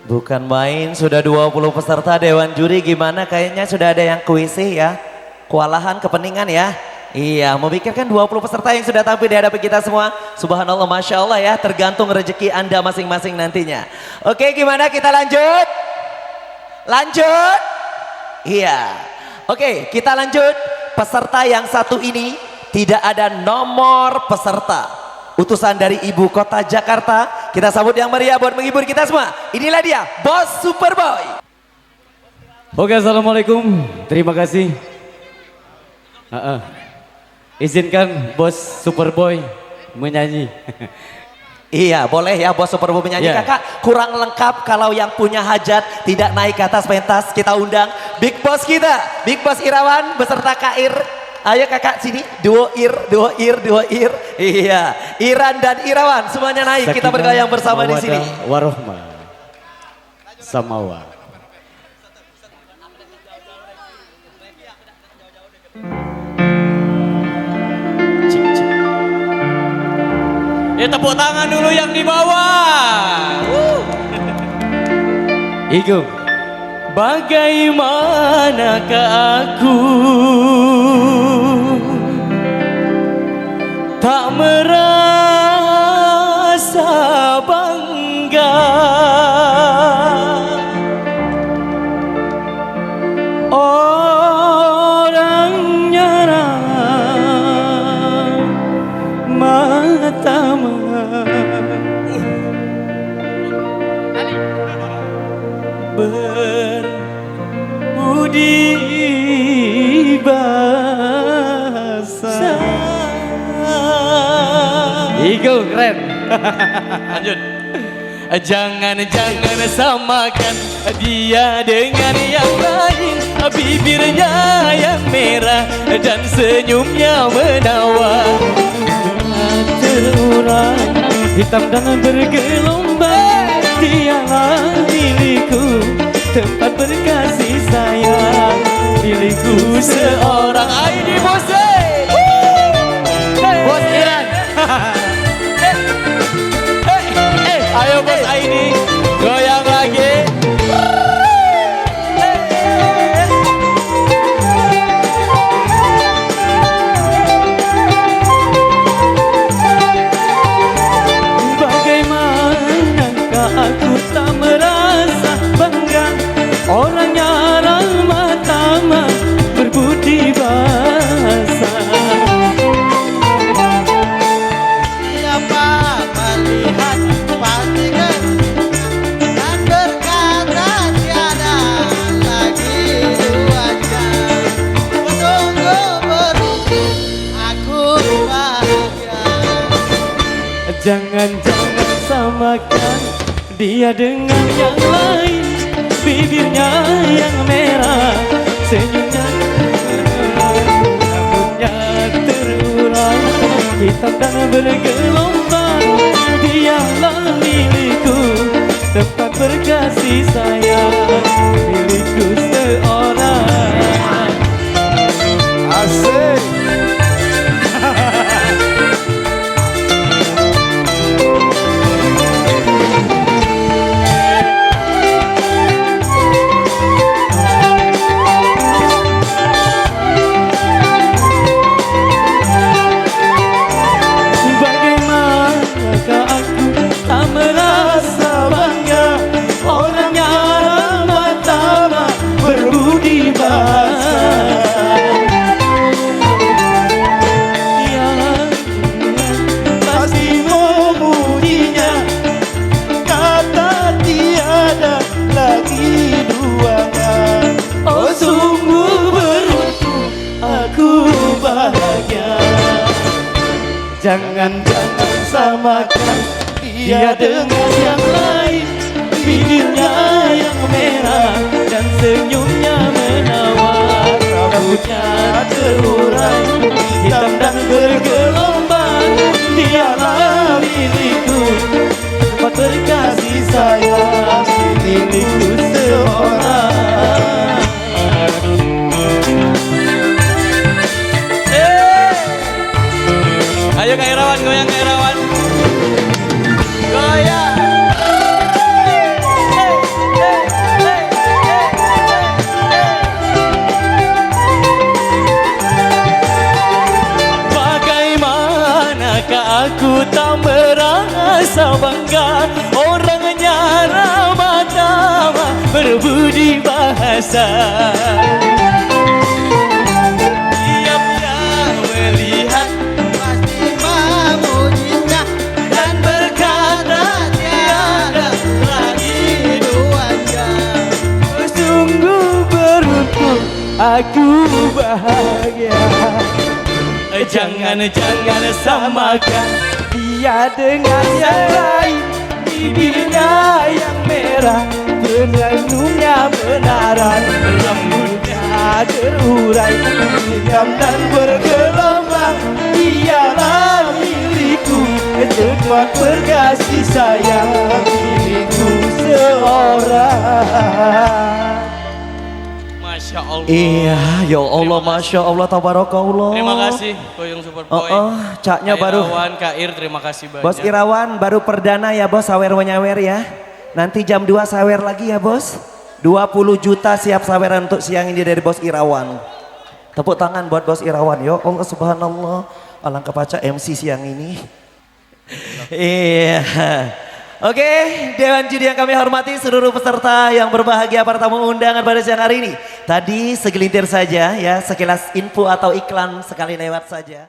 Bukan main, sudah 20 peserta Dewan Juri, gimana kayaknya sudah ada yang kuisi ya. Kewalahan, kepeningan ya. Iya, memikirkan 20 peserta yang sudah tampil di hadapan kita semua. Subhanallah, Masya Allah ya, tergantung rezeki Anda masing-masing nantinya. Oke, gimana kita lanjut? Lanjut? Iya. Oke, kita lanjut. Peserta yang satu ini tidak ada nomor peserta. Utusan dari ibu kota Jakarta. Kita sambut yang meriah buat menghibur kita semua. Inilah dia, Bos Superboy. Oke, assalamualaikum. Terima kasih. Izinkan Bos Superboy menyanyi. Iya, boleh ya Bos Superboy menyanyi. Yeah. Kakak kurang lengkap kalau yang punya hajat tidak naik ke atas pentas. Kita undang Big Boss kita, Big Boss Irawan beserta Kak Ir. Ayo kakak sini, duo Ir. Iya, Iran dan Irawan semuanya naik. Kita bergoyang bersama di sini. Warohmah Samawa. Ya tepuk tangan dulu yang di bawah. Igo. Bagaimanakah aku tak merasa bangga orangnya matamu berbudi bahasa. Igo keren. Lanjut. Jangan samakan dia dengan yang lain. Bibirnya yang merah dan senyumnya menawan. Terurai hitam dan bergelombang. Dialah milikku, tempat berkasih sayang, milikku seorang. Aini Bos, Bos Iran. Ayo Bos Aini, goyang lagi. Bagaimanakah aku tak merasa bangga, orangnya ramah tamah berbudi bahasa. Siapa melihat pastikan dan berkata tiada lagi duanya. Menunggu aku bahagia. Jangan samakan dia dengan yang lain. Bibirnya yang merah, senyumnya rambutnya terurai, hitam dan bergelombang. Dialah milikku, tempat berkasih sayang, milikku seorang. Asik. Jangan samakan dia dengan yang lain. Bibirnya yang merah dan senyumnya menawan. Rambutnya terurai, hitam dan bergelombang. Dialah milikku, tempat berkasih sayang, milikku seorang. Ayo Kak Irawan, goyang Kak Irawan. Goyang. biasa. Tiap yang melihat Pasti memujinya dan berkata tiada lagi duanya. Sungguh beruntung aku bahagia. jangan samakan Dia dengan yang lain, bibirnya yang merah, tersenyumnya menaran, rambutnya terurai, hitam dan bergelombang. Dialah milikku, tempat berkasih sayang, milikku seorang. Masya Allah. Iya, ya Allah, Masya Allah, tabarakallah. Terima kasih Koyong Superboy. Caknya baru. Irawan, Kak Ir, terima kasih banyak. Bos Irawan baru perdana ya bos, sawer menyawer ya. Nanti jam 2 sawer lagi ya bos. 20 juta siap saweran untuk siang ini dari bos Irawan. Tepuk tangan buat bos Irawan. Ya Allah subhanallah. Alangkah paca MC siang ini. Iya. Oke, Dewan Juri yang kami hormati, seluruh peserta yang berbahagia, para tamu undangan pada siang hari ini. Tadi segelintir saja ya, sekilas info atau iklan sekali lewat saja.